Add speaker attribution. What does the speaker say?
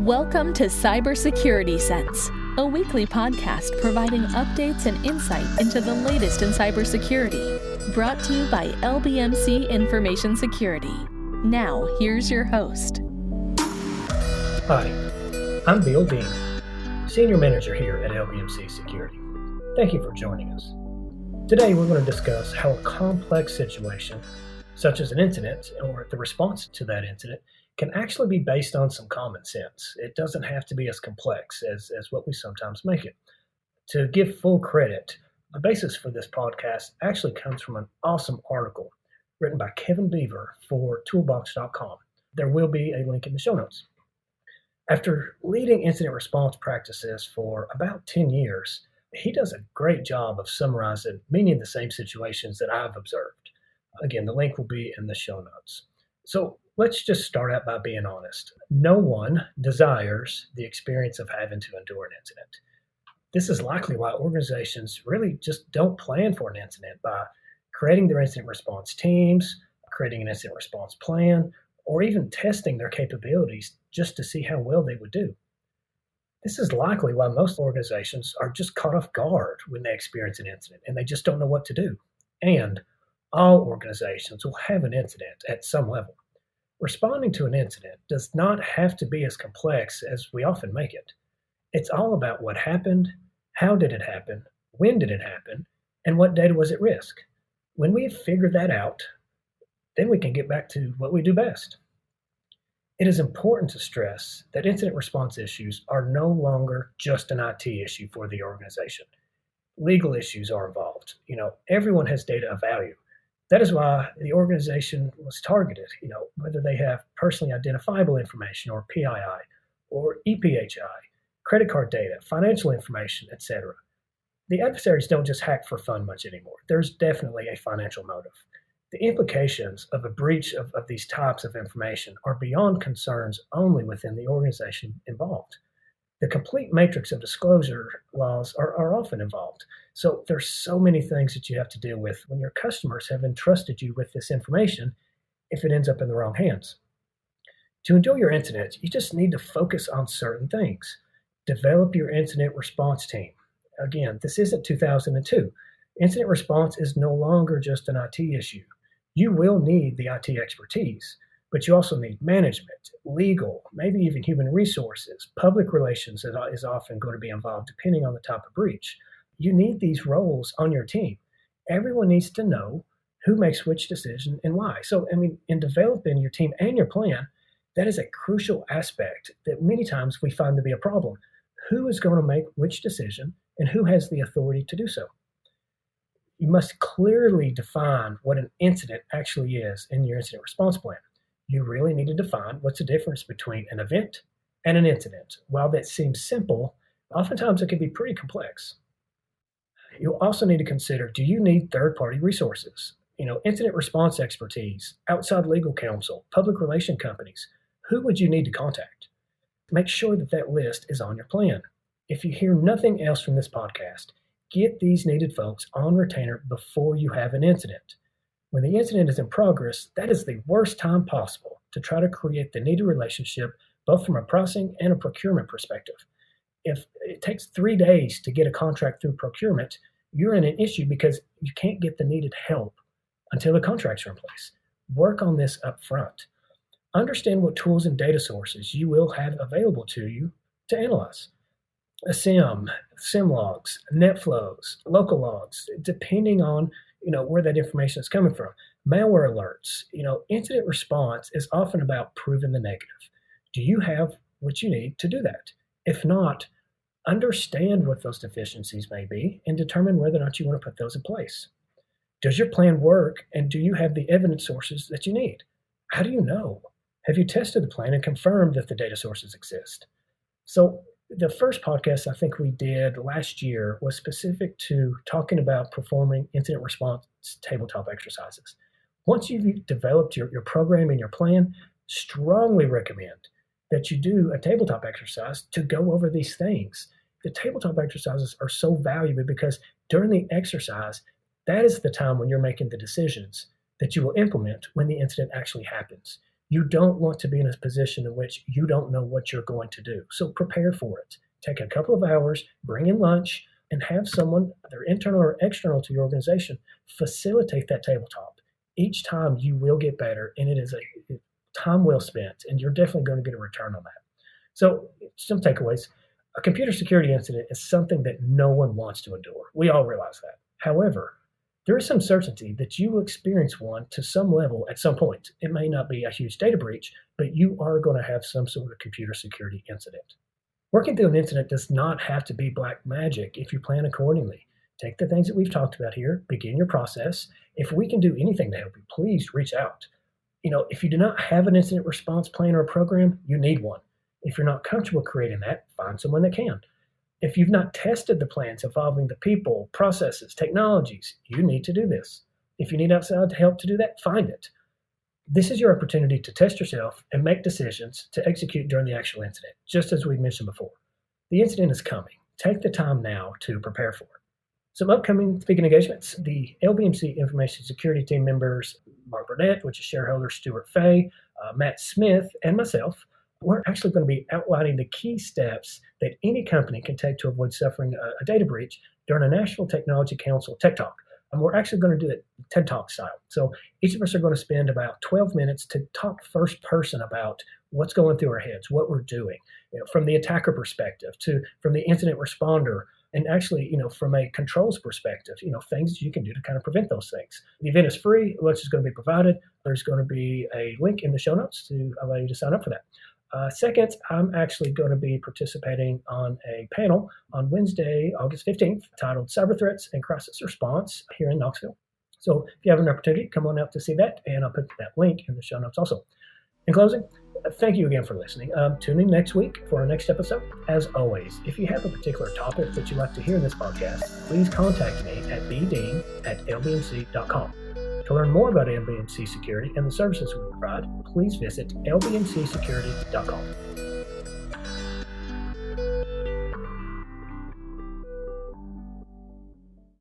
Speaker 1: Welcome to Cybersecurity Sense, a weekly podcast providing updates and insight into the latest in cybersecurity, brought to you by LBMC Information Security. Now, here's your host.
Speaker 2: Hi, I'm Bill Dean, Senior Manager here at LBMC Security. Thank you for joining us. Today, we're going to discuss how a complex situation, such as an incident or the response to that incident, can actually be based on some common sense. It doesn't have to be as complex as what we sometimes make it. To give full credit, the basis for this podcast actually comes from an awesome article written by Kevin Beaver for toolbox.com. There will be a link in the show notes. After leading incident response practices for about 10 years, he does a great job of summarizing many of the same situations that I've observed. Again, the link will be in the show notes. So let's just start out by being honest. No one desires the experience of having to endure an incident. This is likely why organizations really just don't plan for an incident by creating their incident response teams, creating an incident response plan, or even testing their capabilities just to see how well they would do. This is likely why most organizations are just caught off guard when they experience an incident and they just don't know what to do. And all organizations will have an incident at some level. Responding to an incident does not have to be as complex as we often make it. It's all about what happened, how did it happen, when did it happen, and what data was at risk. When we've figured that out, then we can get back to what we do best. It is important to stress that incident response issues are no longer just an IT issue for the organization. Legal issues are involved. Everyone has data of value. That is why the organization was targeted, whether they have personally identifiable information or PII or EPHI, credit card data, financial information, etc. The adversaries don't just hack for fun much anymore. There's definitely a financial motive. The implications of a breach of these types of information are beyond concerns only within the organization involved. The complete matrix of disclosure laws are often involved. So there's so many things that you have to deal with when your customers have entrusted you with this information if it ends up in the wrong hands. To endure your incident, you just need to focus on certain things. Develop your incident response team. Again, this isn't 2002. Incident response is no longer just an IT issue. You will need the IT expertise, but you also need management, legal, maybe even human resources. Public relations is often going to be involved depending on the type of breach. You need these roles on your team. Everyone needs to know who makes which decision and why. So, in developing your team and your plan, that is a crucial aspect that many times we find to be a problem. Who is going to make which decision and who has the authority to do so? You must clearly define what an incident actually is in your incident response plan. You really need to define what's the difference between an event and an incident. While that seems simple, oftentimes it can be pretty complex. You'll also need to consider, do you need third-party resources? Incident response expertise, outside legal counsel, public relation companies. Who would you need to contact? Make sure that list is on your plan. If you hear nothing else from this podcast, get these needed folks on retainer before you have an incident. When the incident is in progress, that is the worst time possible to try to create the needed relationship, both from a pricing and a procurement perspective. If it takes 3 days to get a contract through procurement, you're in an issue because you can't get the needed help until the contracts are in place. Work on this up front. Understand what tools and data sources you will have available to you to analyze. A SIM logs, net flows, local logs, depending on where that information is coming from. Malware alerts. Incident response is often about proving the negative. Do you have what you need to do that? If not, understand what those deficiencies may be and determine whether or not you want to put those in place. Does your plan work, and do you have the evidence sources that you need? How do you know? Have you tested the plan and confirmed that the data sources exist? So the first podcast I think we did last year was specific to talking about performing incident response tabletop exercises. Once you've developed your program and your plan, strongly recommend that you do a tabletop exercise to go over these things. The tabletop exercises are so valuable because during the exercise, that is the time when you're making the decisions that you will implement when the incident actually happens. You don't want to be in a position in which you don't know what you're going to do. So prepare for it. Take a couple of hours, bring in lunch, and have someone, either internal or external to your organization, facilitate that tabletop. Each time you will get better, and it is a time well spent, and you're definitely going to get a return on that. So some takeaways. A computer security incident is something that no one wants to endure. We all realize that. However, there is some certainty that you will experience one to some level at some point. It may not be a huge data breach, but you are going to have some sort of computer security incident. Working through an incident does not have to be black magic if you plan accordingly. Take the things that we've talked about here, begin your process. If we can do anything to help you, please reach out. If you do not have an incident response plan or a program, you need one. If you're not comfortable creating that, find someone that can. If you've not tested the plans involving the people, processes, technologies, you need to do this. If you need outside help to do that, find it. This is your opportunity to test yourself and make decisions to execute during the actual incident, just as we mentioned before. The incident is coming. Take the time now to prepare for it. Some upcoming speaking engagements: the LBMC Information Security Team members, Mark Burnett, which is shareholder Stuart Fay, Matt Smith, and myself, we're actually going to be outlining the key steps that any company can take to avoid suffering a data breach during a National Technology Council Tech Talk. And we're actually going to do it TED Talk style. So each of us are going to spend about 12 minutes to talk first person about what's going through our heads, what we're doing, from the attacker perspective from the incident responder, and actually, from a controls perspective, things that you can do to kind of prevent those things. The event is free. Lunch is going to be provided. There's going to be a link in the show notes to allow you to sign up for that. Second, I'm actually going to be participating on a panel on Wednesday, August 15th, titled Cyber Threats and Crisis Response here in Knoxville. So if you have an opportunity, come on out to see that, and I'll put that link in the show notes also. In closing, thank you again for listening. Tune in next week for our next episode. As always, if you have a particular topic that you'd like to hear in this podcast, please contact me at bdean@lbmc.com. To learn more about LBMC Security and the services we provide, please visit lbmcsecurity.com.